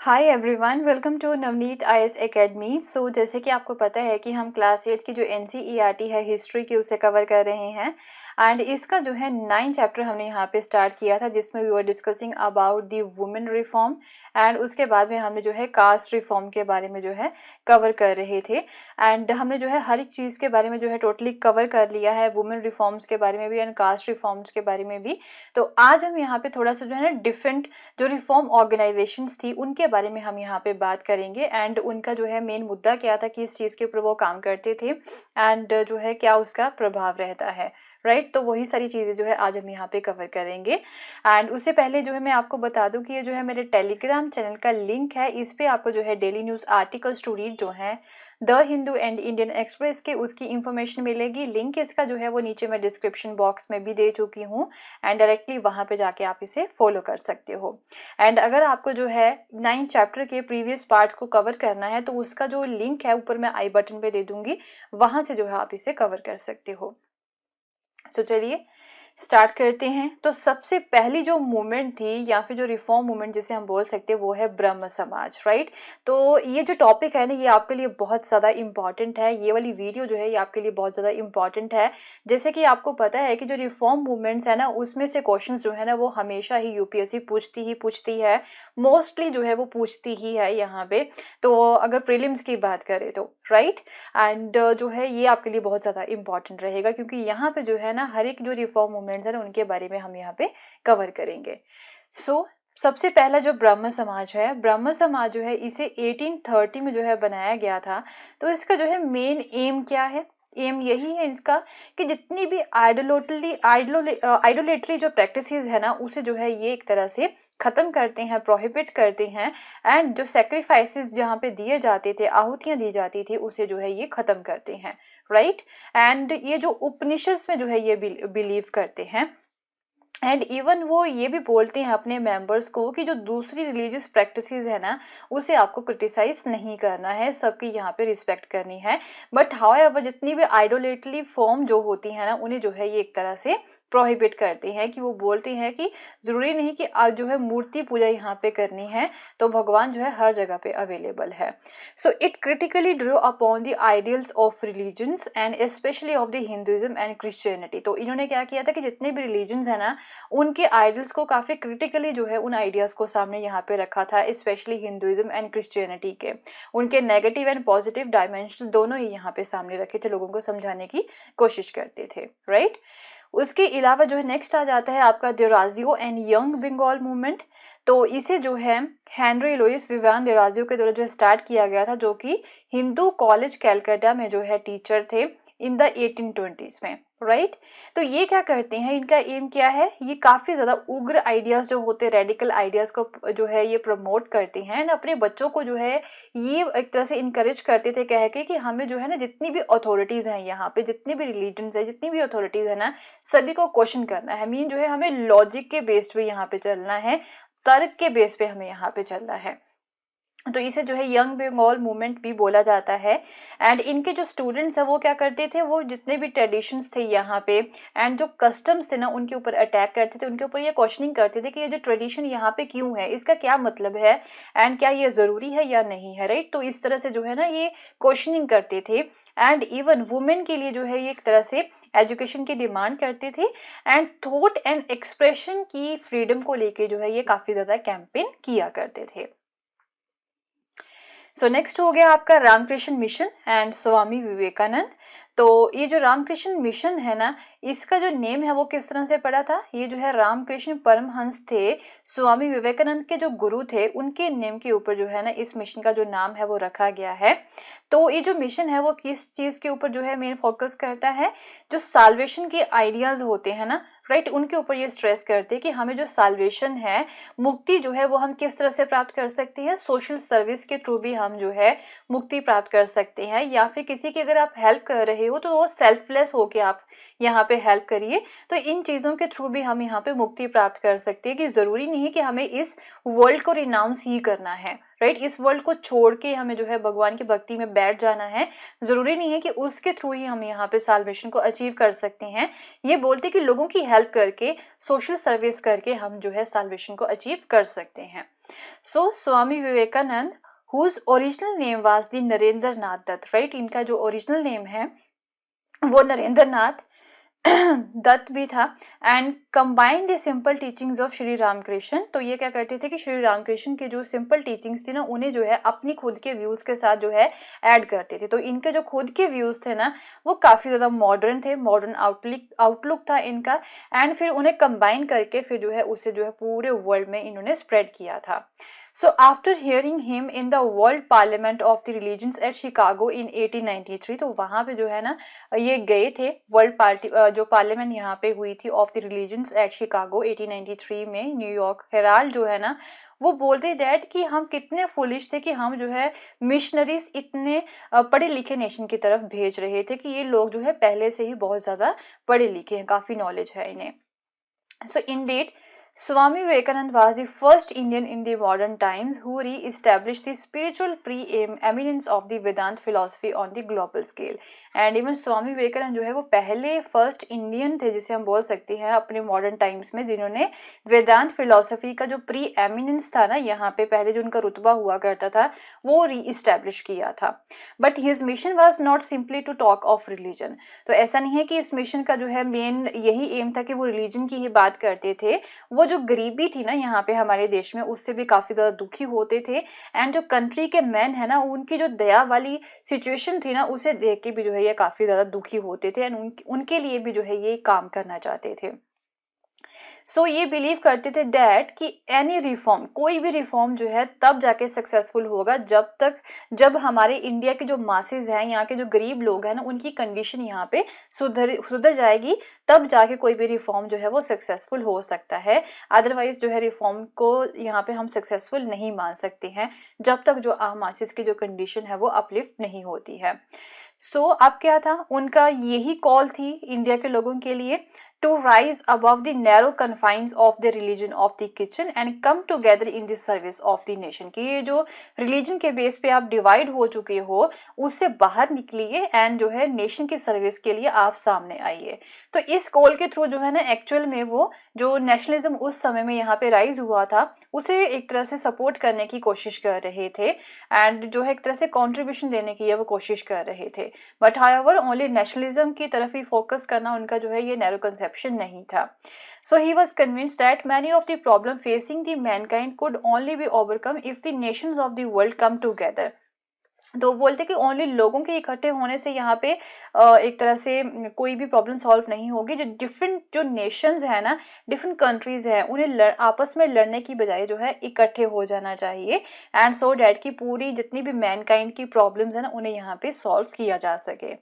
Hi everyone, welcome to Navneet IAS academy. So जैसे कि आपको पता है कि हम क्लास 8 की जो एनसीईआरटी है हिस्ट्री की उसे कवर कर रहे हैं एंड इसका जो है 9 चैप्टर हमने यहाँ पे स्टार्ट किया था जिसमें we were discussing about the women reform and उसके बाद में हमने जो है कास्ट रिफॉर्म के बारे में जो है कवर कर रहे थे एंड हमने जो है हर एक चीज़ के बारे में जो है टोटली कवर कर लिया है, वुमेन रिफॉर्म्स के बारे में भी एंड कास्ट रिफॉर्म्स के बारे में भी। तो आज हम यहाँ पे थोड़ा सा जो है ना डिफरेंट जो रिफॉर्म ऑर्गेनाइजेशंस थी उनके बारे में हम यहाँ पे बात करेंगे एंड उनका जो है मेन मुद्दा क्या था कि इस चीज़ के ऊपर वो काम करते थे एंड जो है क्या उसका प्रभाव रहता है, राइट। तो वही सारी चीज़ें जो है आज हम यहाँ पे कवर करेंगे एंड उससे पहले जो है मैं आपको बता दूं कि ये जो है मेरे टेलीग्राम चैनल का लिंक है, इस पे आपको जो है daily news articles to read जो है the Hindu and Indian Express के उसकी इंफॉर्मेशन मिलेगी। लिंक इसका जो है वो नीचे मैं डिस्क्रिप्शन बॉक्स में भी दे चुकी हूँ एंड डायरेक्टली वहां पे जाके आप इसे फॉलो कर सकते हो। एंड अगर आपको जो है 9 चैप्टर के प्रीवियस पार्ट्स को कवर करना है तो उसका जो लिंक है ऊपर मैं आई बटन पे दे दूंगी, वहां से जो है आप इसे कवर कर सकते हो। सो चलिए स्टार्ट करते हैं। तो सबसे पहली जो मूवमेंट थी या फिर जो रिफॉर्म मूवमेंट जिसे हम बोल सकते हैं वो है ब्रह्म समाज, राइट। तो ये जो टॉपिक है ना ये आपके लिए बहुत ज़्यादा इंपॉर्टेंट है, ये वाली वीडियो जो है ये आपके लिए बहुत ज़्यादा इंपॉर्टेंट है। जैसे कि आपको पता है कि जो रिफॉर्म मूवमेंट्स है ना उसमें से क्वेश्चंस जो है ना वो हमेशा ही यूपीएससी पूछती है, मोस्टली जो है वो पूछती ही है यहाँ पे। तो अगर प्रीलिम्स की बात करें तो राइट एंड जो है ये आपके लिए बहुत ज़्यादा इंपॉर्टेंट रहेगा क्योंकि यहाँ पे जो है ना हर एक जो रिफॉर्म मूवमेंट्स है ना उनके बारे में हम यहाँ पे कवर करेंगे। सो सबसे पहला जो ब्रह्म समाज है, ब्रह्म समाज जो है इसे 1830 में जो है बनाया गया था। तो इसका जो है मेन एम क्या है, एम यही है इसका कि जितनी भी आइडोलेटरी जो प्रैक्टिसेस है ना उसे जो है ये एक तरह से खत्म करते हैं, प्रोहिबिट करते हैं एंड जो सेक्रीफाइसेस जहाँ पे दिए जाते थे, आहुतियां दी जाती थी उसे जो है ये खत्म करते हैं, राइट। एंड ये जो उपनिषद में जो है ये बिलीव करते हैं एंड इवन वो ये भी बोलते हैं अपने मेंबर्स को कि जो दूसरी रिलीजियस प्रैक्टिसेस है ना उसे आपको क्रिटिसाइज नहीं करना है, सबकी यहाँ पे रिस्पेक्ट करनी है। बट हाउएवर जितनी भी आइडोलेटरी फॉर्म जो होती है ना उन्हें जो है ये एक तरह से प्रोहिबिट करते हैं कि वो बोलते हैं कि जरूरी नहीं कि आज जो है मूर्ति पूजा यहाँ पे करनी है, तो भगवान जो है हर जगह पे अवेलेबल है। So it critically Drew upon the ideals of religions and specially of the Hinduism and Christianity. तो इन्होंने क्या किया था कि जितने भी रिलीजन्स है ना उनके आइडियल्स को काफी क्रिटिकली जो है उन आइडियाज को सामने यहाँ पे रखा था, स्पेशली हिंदुइज्म एंड क्रिश्चियनिटी के उनके नेगेटिव एंड पॉजिटिव डायमेंशन दोनों ही यहाँ पे सामने रखे थे, लोगों को समझाने की कोशिश करते थे, राइट। उसके अलावा जो है नेक्स्ट आ जाता है आपका डेराजियो एंड यंग बंगाल मूवमेंट। तो इसे जो है हेनरी लुइस विवान डेराजियो के द्वारा जो है स्टार्ट किया गया था, जो कि हिंदू कॉलेज कैलकाटा में जो है टीचर थे इन द 1820s में, राइट। तो ये क्या करते हैं, इनका एम क्या है, ये काफी ज्यादा उग्र आइडियाज जो होते हैं, रेडिकल आइडियाज को जो है ये प्रमोट करते हैं एंड अपने बच्चों को जो है ये एक तरह से इनकरेज करते थे कह के कि हमें जो है ना जितनी भी अथॉरिटीज हैं यहाँ पे, जितनी भी रिलीजन है, जितनी भी अथॉरिटीज है ना सभी को क्वेश्चन करना है। मीन जो है हमें लॉजिक के बेस पे यहाँ पे चलना है, तर्क के बेस पे हमें यहाँ पे चलना है। तो इसे जो है यंग बंगाल मूवमेंट भी बोला जाता है एंड इनके जो स्टूडेंट्स है वो क्या करते थे, वो जितने भी ट्रेडिशंस थे यहाँ पे एंड जो कस्टम्स थे ना उनके ऊपर अटैक करते थे, उनके ऊपर ये क्वेश्चनिंग करते थे कि ये जो ट्रेडिशन यहाँ पे क्यों है, इसका क्या मतलब है एंड क्या ये जरूरी है या नहीं है, राइट। तो इस तरह से जो है ना ये क्वेश्चनिंग करते थे एंड इवन वुमेन के लिए जो है ये एक तरह से एजुकेशन की डिमांड करते थे एंड थॉट एंड एक्सप्रेशन की फ्रीडम को लेके जो है ये काफी ज्यादा कैंपेन किया करते थे। सो नेक्स्ट हो गया आपका रामकृष्ण मिशन एंड स्वामी विवेकानंद। तो ये जो रामकृष्ण मिशन है ना इसका जो नेम है वो किस तरह से पड़ा था, ये जो है रामकृष्ण परमहंस थे, स्वामी विवेकानंद के जो गुरु थे उनके नेम के ऊपर जो है ना इस मिशन का जो नाम है वो रखा गया है। तो ये जो मिशन है वो किस चीज के ऊपर जो है मेन फोकस करता है, जो साल्वेशन के आइडियाज होते हैं ना, राइट, उनके ऊपर ये स्ट्रेस करते हैं कि हमें जो साल्वेशन है, मुक्ति जो है वो हम किस तरह से प्राप्त कर सकते हैं, सोशल सर्विस के थ्रू भी हम जो है मुक्ति प्राप्त कर सकते हैं, या फिर किसी की अगर आप हेल्प कर रहे हो तो वो सेल्फलेस होके आप यहाँ पे हेल्प करिए। तो इन चीजों के थ्रू भी हम यहाँ पे मुक्ति प्राप्त कर सकते हैं कि जरूरी नहीं कि हमें इस वर्ल्ड को रिनाउंस ही करना है, राइट। इस वर्ल्ड को छोड़ के हमें जो है भगवान की भक्ति में बैठ जाना है, जरूरी नहीं है कि उसके थ्रू ही हम यहाँ पे साल्वेशन को अचीव कर सकते हैं। ये बोलते हैं कि लोगों की हेल्प करके, सोशल सर्विस करके हम जो है साल्वेशन को अचीव कर सकते हैं। So Swami Vivekananda whose original name was the Narendra Nath Datta, right, इनका जो ओरिजिनल नेम है वो नरेंद्र नाथ दत्त भी था, and combine the simple teachings of Shri Ramakrishna. तो ये क्या करते थे कि श्री रामकृष्ण की जो सिंपल टीचिंग्स थी ना, उन्हें जो है अपनी खुद के व्यूज के साथ जो है ऐड करते थे। तो इनके जो खुद के व्यूज थे ना, वो काफी ज्यादा मॉडर्न थे, मॉडर्न आउटलुक था इनका, एंड फिर उन्हें कंबाइन करके फिर जो है उसे जो है पूरे वर्ल्ड में इन्होंने स्प्रेड किया था। So after hearing him in the World Parliament of the Religions at Chicago in 1893, तो वहां पे जो है ना ये गए थे वर्ल्ड पार्टी जो पार्लियामेंट यहाँ पे हुई थी of the religions at Chicago 1893 में, न्यूयॉर्क हेराल्ड जो है ना वो बोलते डैड कि हम कितने फुलिश थे कि हम जो है मिशनरीज इतने पढ़े लिखे नेशन की तरफ भेज रहे थे कि ये लोग जो है पहले से ही बहुत ज्यादा पढ़े लिखे हैं, काफी नॉलेज है इन्हें। So indeed, Swami Vivekananda was the first Indian in the modern times who re-established the spiritual pre-eminence of the Vedanta philosophy on the global scale. And even Swami Vivekananda जो है वो पहले फर्स्ट इंडियन थे जिसे हम बोल सकते हैं अपने मॉडर्न टाइम्स में, जिन्होंने वेदांत फिलोसफी का जो प्री एमिनेंस था ना यहाँ पे पहले जो उनका रुतबा हुआ करता था वो री-इस्टेब्लिश किया था। But his mission was not simply to talk of religion. तो ऐसा नहीं है कि इस मिशन का जो है मेन यही एम था कि वो रिलीजन की ही बात करते थे, वो जो गरीबी थी ना यहाँ पे हमारे देश में उससे भी काफी ज्यादा दुखी होते थे, एंड जो कंट्री के मैन है ना उनकी जो दया वाली सिचुएशन थी ना उसे देख के भी जो है ये काफी ज्यादा दुखी होते थे, एंड उनके लिए भी जो है ये काम करना चाहते थे। सो ये बिलीव करते थे डैड कि एनी रिफॉर्म, कोई भी रिफॉर्म जो है तब जाके सक्सेसफुल होगा जब हमारे इंडिया के जो मासेस हैं, यहाँ के जो गरीब लोग हैं ना उनकी कंडीशन यहाँ पे सुधर जाएगी, तब जाके कोई भी रिफॉर्म जो है वो सक्सेसफुल हो सकता है। अदरवाइज जो है रिफॉर्म को यहाँ पे हम सक्सेसफुल नहीं मान सकते हैं जब तक जो आम मासेस की जो कंडीशन है वो अपलिफ्ट नहीं होती है। सो अब क्या था, उनका यही कॉल थी इंडिया के लोगों के लिए, to rise above the narrow confines of the religion of the kitchen and come together in the service of the nation। कि ये जो रिलीजन के बेस पे आप डिवाइड हो चुके हो उससे बाहर निकलिए एंड जो है नेशन की सर्विस के लिए आप सामने आइए। तो इस कॉल के थ्रू जो है ना एक्चुअल में वो जो नेशनलिज्म उस समय में यहाँ पे राइज हुआ था उसे एक तरह से सपोर्ट करने की कोशिश कर रहे थे, एंड जो है एक तरह से कॉन्ट्रीब्यूशन देने की वो कोशिश कर रहे थे। बट हाउएवर ओनली नेशनलिज्म की तरफ ही फोकस करना उनका जो है ये नैरो कंसेप्शन नहीं था। So he was convinced that many of the problems facing the mankind could only be overcome if the nations of the world come together। तो बोलते कि ओनली लोगों के इकट्ठे होने से यहाँ पे एक तरह से कोई भी प्रॉब्लम सॉल्व नहीं होगी। जो डिफरेंट जो नेशंस है ना, डिफरेंट कंट्रीज है, उन्हें आपस में लड़ने की बजाय जो है इकट्ठे हो जाना चाहिए, एंड सो डैट की पूरी जितनी भी मैनकाइंड की प्रॉब्लम्स है ना उन्हें यहाँ पे सॉल्व किया जा सके।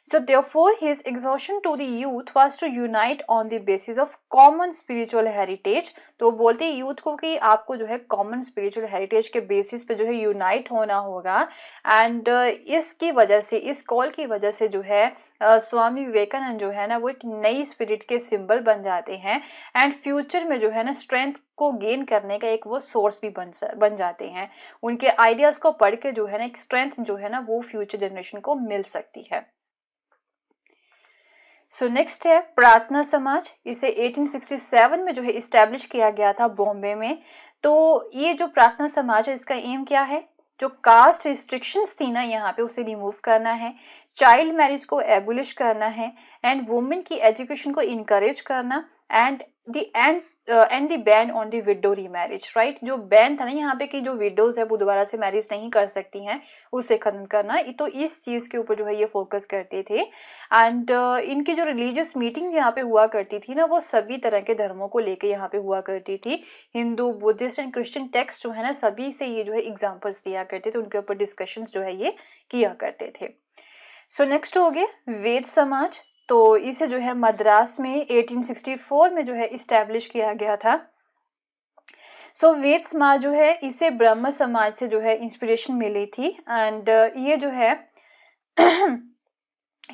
So therefore his exhortation to the youth was to unite on the basis of common spiritual heritage। तो बोलते हैं यूथ को कि आपको जो है कॉमन स्पिरिचुअल हेरिटेज के बेसिस पे जो है यूनाइट होना होगा, एंड इसकी वजह से, इस कॉल की वजह से जो है स्वामी विवेकानंद जो है ना वो एक नई स्पिरिट के सिंबल बन जाते हैं, एंड फ्यूचर में जो है ना स्ट्रेंथ को गेन करने का एक वो सोर्स भी बन जाते हैं। उनके आइडियाज को पढ़ के जो है ना एक स्ट्रेंथ जो है ना वो फ्यूचर जनरेशन को मिल सकती है। सो नेक्स्ट है प्रार्थना समाज। इसे 1867 में जो है इस्टेब्लिश किया गया था बॉम्बे में। तो ये जो प्रार्थना समाज है इसका एम क्या है, जो कास्ट रिस्ट्रिक्शंस थी ना यहाँ पे उसे रिमूव करना है, चाइल्ड मैरिज को एबुलिश करना है, एंड वुमेन की एजुकेशन को इनकरेज करना, and the ban on the widow remarriage, right. जो बैन था ना यहाँ पे कि जो विडोज है वो दोबारा से मैरिज नहीं कर सकती हैं उसे खत्म करना, तो इस चीज के ऊपर जो है ये फोकस करते थे। एंड इनकी जो रिलीजियस मीटिंग यहाँ पे हुआ करती थी ना वो सभी तरह के धर्मों को लेके यहाँ पे हुआ करती थी, Hindu, Buddhist and Christian text जो है ना सभी से ये जो है एग्जाम्पल्स दिया करते थे, उनके ऊपर डिस्कशन जो है ये किया करते थे। सो नेक्स्ट हो गया वेद समाज। तो इसे जो है मद्रास में 1864 में जो है इस्टेब्लिश किया गया था। सो वेद समाज जो है इसे ब्रह्म समाज से जो है इंस्पिरेशन मिली थी, एंड ये जो है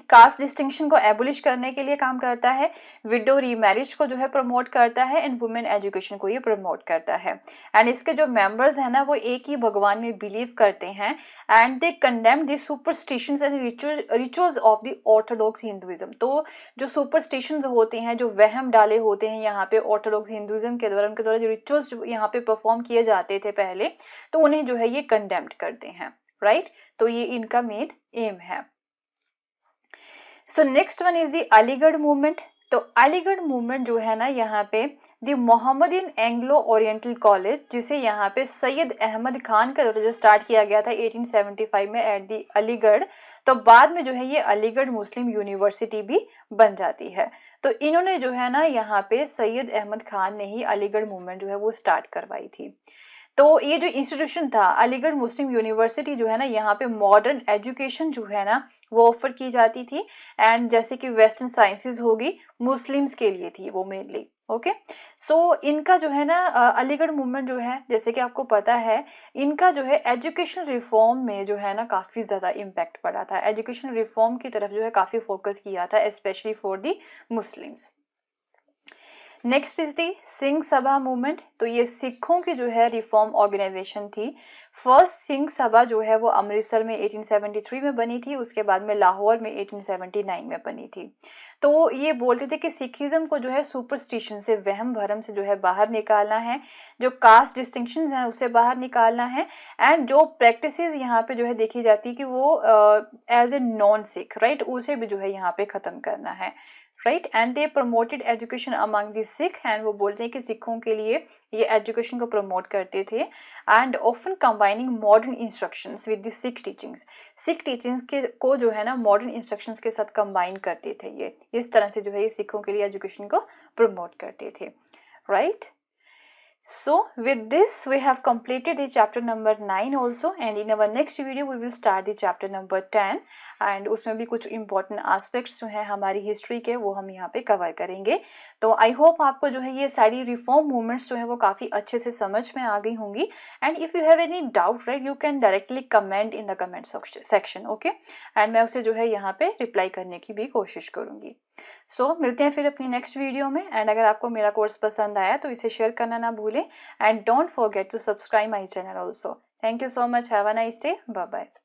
कास्ट डिस्टिंक्शन को एबोलिश करने के लिए काम करता है, विडो रीमैरिज को जो है प्रमोट करता है, एंड वुमेन एजुकेशन को ये प्रमोट करता है। एंड इसके जो मेंबर्स हैं ना वो एक ही भगवान में बिलीव करते हैं, and they condemn the superstitions and rituals of the Orthodox Hinduism. तो जो सुपरस्टिशंस होते हैं, जो वहम डाले होते हैं यहाँ पे ऑर्थोडॉक्स हिंदुइज्म के द्वारा, उनके द्वारा जो रिचुअल्स यहाँ पे परफॉर्म किए जाते थे पहले, तो उन्हें जो है ये कंडेम्ड करते हैं, राइट। तो ये इनका मेन एम है। So next one is the Aligarh movement. तो अलीगढ़ मूवमेंट जो है ना यहाँ पे the Mohammedan Anglo oriental college, जिसे यहाँ पे सैयद अहमद खान का जो स्टार्ट किया गया था 1875 में एट द अलीगढ़, तो बाद में जो है ये अलीगढ़ मुस्लिम यूनिवर्सिटी भी बन जाती है। तो इन्होंने जो है ना यहाँ पे सैयद अहमद खान ने ही अलीगढ़ मूवमेंट जो है वो स्टार्ट करवाई थी। तो ये जो इंस्टीट्यूशन था अलीगढ़ मुस्लिम यूनिवर्सिटी जो है ना, यहाँ पे मॉडर्न एजुकेशन जो है ना वो ऑफर की जाती थी, एंड जैसे कि वेस्टर्न साइंसेज होगी मुस्लिम्स के लिए थी वो मेनली। ओके, सो इनका जो है ना अलीगढ़ मूवमेंट जो है, जैसे कि आपको पता है, इनका जो है एजुकेशन रिफॉर्म में जो है ना काफी ज्यादा इम्पैक्ट पड़ा था, एजुकेशन रिफॉर्म की तरफ जो है काफी फोकस किया था, specially for the Muslims. Next is the Singh Sabha movement. तो ये सिखों की जो है रिफॉर्म ऑर्गेनाइजेशन थी। फर्स्ट सिंह सभा जो है वो अमृतसर में 1873 में बनी थी, उसके बाद में लाहौर में 1879 में बनी थी। तो ये बोलते थे कि सिखिज्म को जो है सुपरस्टिशन से, वहम भरम से जो है बाहर निकालना है, जो कास्ट डिस्टिंक्शंस हैं उसे बाहर निकालना है, एंड जो प्रैक्टिसेस यहाँ पे जो है देखी जाती है कि वो as a non Sikh, right, उसे भी जो है यहाँ पे खत्म करना है, right. And they promoted education among the Sikh, एंड वो बोलते हैं कि सिखों के लिए ये एजुकेशन को प्रमोट करते थे, and often combining modern instructions with the Sikh teachings, Sikh teachings के को जो है ना मॉडर्न इंस्ट्रक्शंस के साथ कंबाइन करते थे। ये इस तरह से जो है ये सिखों के लिए एजुकेशन को प्रमोट करते थे, right. So with this we have completed the chapter number 9 also, and in our next video we will start the chapter number 10, and उसमें भी कुछ important aspects जो है हमारी हिस्ट्री के वो हम यहाँ पे कवर करेंगे। तो आई होप आपको जो है ये सारी रिफॉर्म मूवमेंट्स जो है वो काफ़ी अच्छे से समझ में आ गई होंगी, and if you have any doubt, right, you can directly comment in the comment section, okay, and मैं उसे जो है यहाँ पे रिप्लाई करने की भी कोशिश करूँगी। सो मिलते हैं फिर अपनी नेक्स्ट वीडियो में, एंड अगर आपको मेरा कोर्स पसंद आया तो इसे शेयर करना ना भूलें, and don't forget to subscribe my channel also. Thank you so much. Have a nice day. Bye bye.